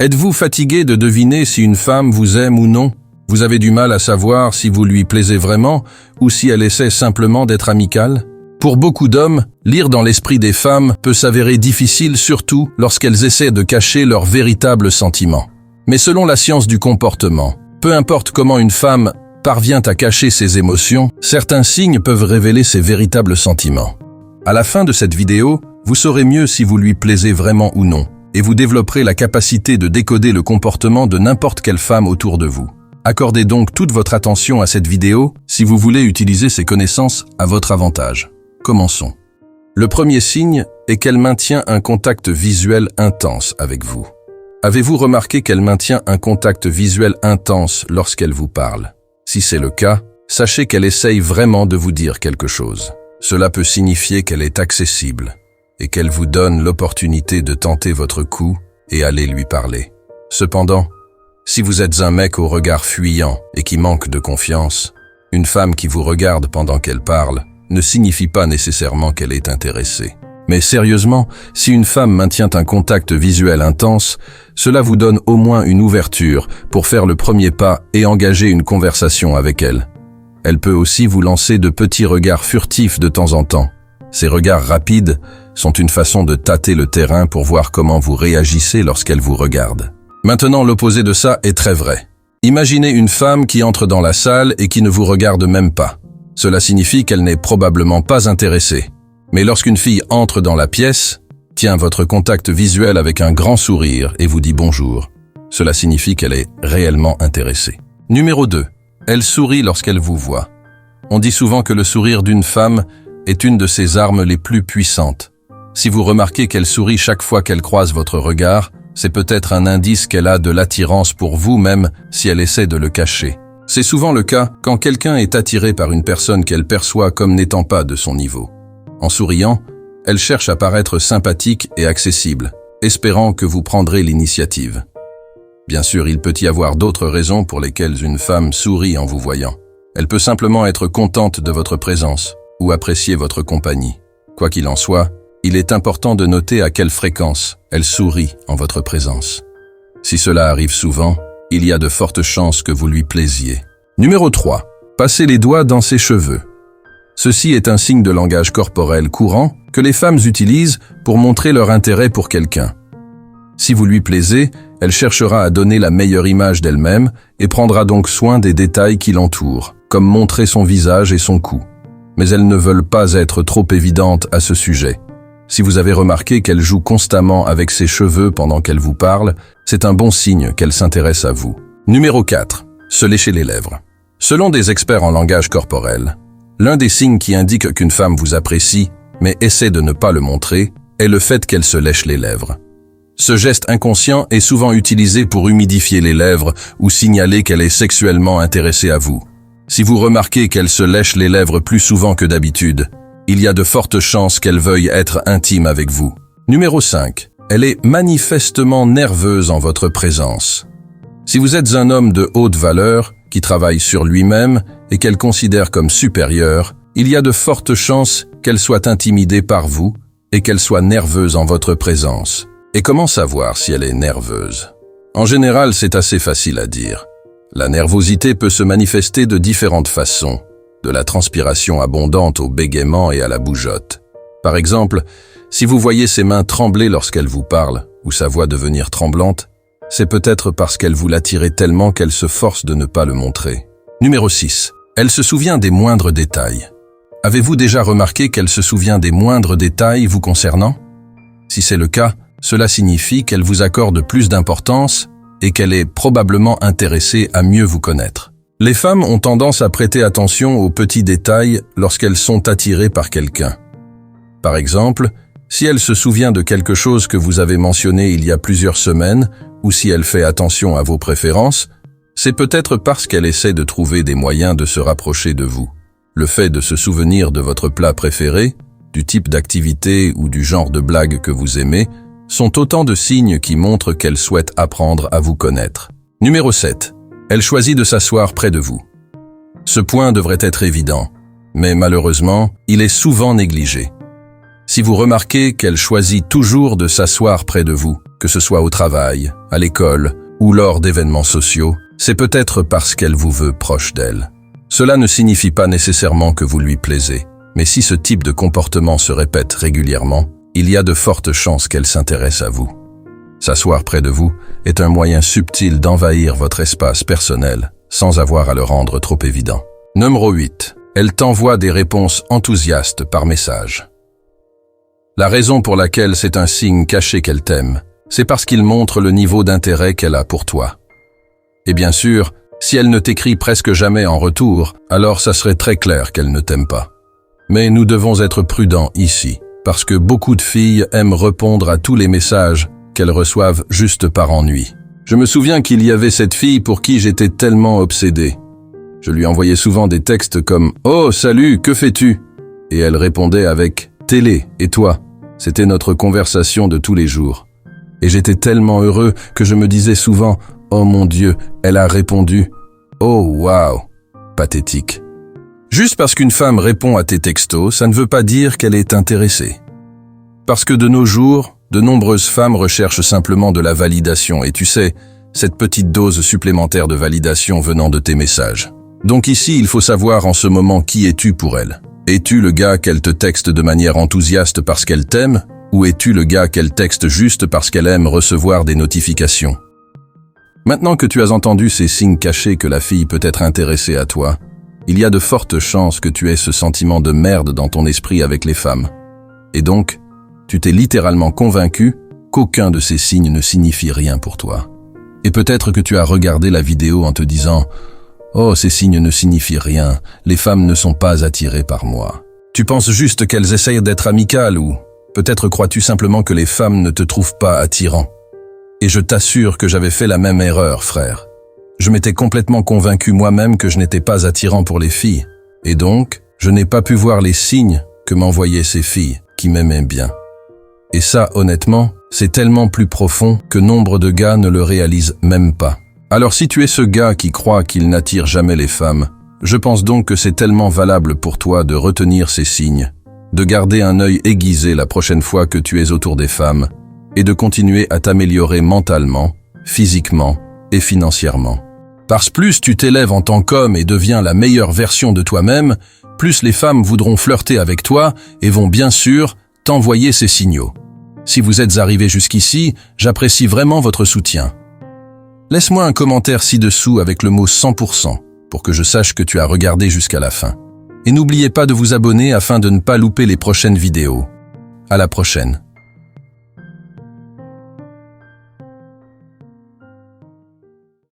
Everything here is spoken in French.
Êtes-vous fatigué de deviner si une femme vous aime ou non? Vous avez du mal à savoir si vous lui plaisez vraiment ou si elle essaie simplement d'être amicale? Pour beaucoup d'hommes, lire dans l'esprit des femmes peut s'avérer difficile, surtout lorsqu'elles essaient de cacher leurs véritables sentiments. Mais selon la science du comportement, peu importe comment une femme parvient à cacher ses émotions, certains signes peuvent révéler ses véritables sentiments. À la fin de cette vidéo, vous saurez mieux si vous lui plaisez vraiment ou non, et vous développerez la capacité de décoder le comportement de n'importe quelle femme autour de vous. Accordez donc toute votre attention à cette vidéo si vous voulez utiliser ces connaissances à votre avantage. Commençons. Le premier signe est qu'elle maintient un contact visuel intense avec vous. Avez-vous remarqué qu'elle maintient un contact visuel intense lorsqu'elle vous parle? Si c'est le cas, sachez qu'elle essaye vraiment de vous dire quelque chose. Cela peut signifier qu'elle est accessible et qu'elle vous donne l'opportunité de tenter votre coup et aller lui parler. Cependant, si vous êtes un mec au regard fuyant et qui manque de confiance, une femme qui vous regarde pendant qu'elle parle ne signifie pas nécessairement qu'elle est intéressée. Mais sérieusement, si une femme maintient un contact visuel intense, cela vous donne au moins une ouverture pour faire le premier pas et engager une conversation avec elle. Elle peut aussi vous lancer de petits regards furtifs de temps en temps. Ces regards rapides sont une façon de tâter le terrain pour voir comment vous réagissez lorsqu'elle vous regarde. Maintenant, l'opposé de ça est très vrai. Imaginez une femme qui entre dans la salle et qui ne vous regarde même pas. Cela signifie qu'elle n'est probablement pas intéressée. Mais lorsqu'une fille entre dans la pièce, tient votre contact visuel avec un grand sourire et vous dit bonjour, cela signifie qu'elle est réellement intéressée. Numéro 2. Elle sourit lorsqu'elle vous voit. On dit souvent que le sourire d'une femme est une de ses armes les plus puissantes. Si vous remarquez qu'elle sourit chaque fois qu'elle croise votre regard, c'est peut-être un indice qu'elle a de l'attirance pour vous même si elle essaie de le cacher. C'est souvent le cas quand quelqu'un est attiré par une personne qu'elle perçoit comme n'étant pas de son niveau. En souriant, elle cherche à paraître sympathique et accessible, espérant que vous prendrez l'initiative. Bien sûr, il peut y avoir d'autres raisons pour lesquelles une femme sourit en vous voyant. Elle peut simplement être contente de votre présence ou apprécier votre compagnie. Quoi qu'il en soit, il est important de noter à quelle fréquence elle sourit en votre présence. Si cela arrive souvent, il y a de fortes chances que vous lui plaisiez. Numéro 3. Passez les doigts dans ses cheveux. Ceci est un signe de langage corporel courant que les femmes utilisent pour montrer leur intérêt pour quelqu'un. Si vous lui plaisez, elle cherchera à donner la meilleure image d'elle-même et prendra donc soin des détails qui l'entourent, comme montrer son visage et son cou. Mais elles ne veulent pas être trop évidentes à ce sujet. Si vous avez remarqué qu'elle joue constamment avec ses cheveux pendant qu'elle vous parle, c'est un bon signe qu'elle s'intéresse à vous. Numéro 4. Se lécher les lèvres. Selon des experts en langage corporel, l'un des signes qui indique qu'une femme vous apprécie, mais essaie de ne pas le montrer, est le fait qu'elle se lèche les lèvres. Ce geste inconscient est souvent utilisé pour humidifier les lèvres ou signaler qu'elle est sexuellement intéressée à vous. Si vous remarquez qu'elle se lèche les lèvres plus souvent que d'habitude, il y a de fortes chances qu'elle veuille être intime avec vous. Numéro 5. Elle est manifestement nerveuse en votre présence. Si vous êtes un homme de haute valeur, qui travaille sur lui-même et qu'elle considère comme supérieure, il y a de fortes chances qu'elle soit intimidée par vous et qu'elle soit nerveuse en votre présence. Et comment savoir si elle est nerveuse? En général, c'est assez facile à dire. La nervosité peut se manifester de différentes façons, de la transpiration abondante au bégaiement et à la bougeotte. Par exemple, si vous voyez ses mains trembler lorsqu'elle vous parle ou sa voix devenir tremblante, c'est peut-être parce qu'elle vous l'attire tellement qu'elle se force de ne pas le montrer. Numéro 6. Elle se souvient des moindres détails. Avez-vous déjà remarqué qu'elle se souvient des moindres détails vous concernant? Si c'est le cas, cela signifie qu'elle vous accorde plus d'importance et qu'elle est probablement intéressée à mieux vous connaître. Les femmes ont tendance à prêter attention aux petits détails lorsqu'elles sont attirées par quelqu'un. Par exemple, si elle se souvient de quelque chose que vous avez mentionné il y a plusieurs semaines, ou si elle fait attention à vos préférences, c'est peut-être parce qu'elle essaie de trouver des moyens de se rapprocher de vous. Le fait de se souvenir de votre plat préféré, du type d'activité ou du genre de blague que vous aimez, sont autant de signes qui montrent qu'elle souhaite apprendre à vous connaître. Numéro 7. Elle choisit de s'asseoir près de vous. Ce point devrait être évident, mais malheureusement, il est souvent négligé. Si vous remarquez qu'elle choisit toujours de s'asseoir près de vous, que ce soit au travail, à l'école ou lors d'événements sociaux, c'est peut-être parce qu'elle vous veut proche d'elle. Cela ne signifie pas nécessairement que vous lui plaisez, mais si ce type de comportement se répète régulièrement, il y a de fortes chances qu'elle s'intéresse à vous. S'asseoir près de vous est un moyen subtil d'envahir votre espace personnel, sans avoir à le rendre trop évident. Numéro 8. Elle t'envoie des réponses enthousiastes par message. La raison pour laquelle c'est un signe caché qu'elle t'aime, c'est parce qu'il montre le niveau d'intérêt qu'elle a pour toi. Et bien sûr, si elle ne t'écrit presque jamais en retour, alors ça serait très clair qu'elle ne t'aime pas. Mais nous devons être prudents ici, parce que beaucoup de filles aiment répondre à tous les messages qu'elles reçoivent juste par ennui. Je me souviens qu'il y avait cette fille pour qui j'étais tellement obsédé. Je lui envoyais souvent des textes comme « Oh, salut, que fais-tu » et elle répondait avec « Télé, et toi ?» C'était notre conversation de tous les jours. Et j'étais tellement heureux que je me disais souvent « Oh mon Dieu, elle a répondu. Oh, waouh !» Pathétique. Juste parce qu'une femme répond à tes textos, ça ne veut pas dire qu'elle est intéressée. Parce que de nos jours, de nombreuses femmes recherchent simplement de la validation et tu sais, cette petite dose supplémentaire de validation venant de tes messages. Donc ici, il faut savoir en ce moment qui es-tu pour elle. Es-tu le gars qu'elle te texte de manière enthousiaste parce qu'elle t'aime, ou es-tu le gars qu'elle texte juste parce qu'elle aime recevoir des notifications? Maintenant que tu as entendu ces signes cachés que la fille peut être intéressée à toi, il y a de fortes chances que tu aies ce sentiment de merde dans ton esprit avec les femmes. Et donc, tu t'es littéralement convaincu qu'aucun de ces signes ne signifie rien pour toi. Et peut-être que tu as regardé la vidéo en te disant « Oh, ces signes ne signifient rien, les femmes ne sont pas attirées par moi. » Tu penses juste qu'elles essayent d'être amicales ou peut-être crois-tu simplement que les femmes ne te trouvent pas attirant. Et je t'assure que j'avais fait la même erreur, frère. Je m'étais complètement convaincu moi-même que je n'étais pas attirant pour les filles. Et donc, je n'ai pas pu voir les signes que m'envoyaient ces filles qui m'aimaient bien. Et ça, honnêtement, c'est tellement plus profond que nombre de gars ne le réalisent même pas. Alors si tu es ce gars qui croit qu'il n'attire jamais les femmes, je pense donc que c'est tellement valable pour toi de retenir ces signes, de garder un œil aiguisé la prochaine fois que tu es autour des femmes, et de continuer à t'améliorer mentalement, physiquement et financièrement. Parce que plus tu t'élèves en tant qu'homme et deviens la meilleure version de toi-même, plus les femmes voudront flirter avec toi et vont bien sûr t'envoyer ces signaux. Si vous êtes arrivé jusqu'ici, j'apprécie vraiment votre soutien. Laisse-moi un commentaire ci-dessous avec le mot 100% pour que je sache que tu as regardé jusqu'à la fin. Et n'oubliez pas de vous abonner afin de ne pas louper les prochaines vidéos. À la prochaine.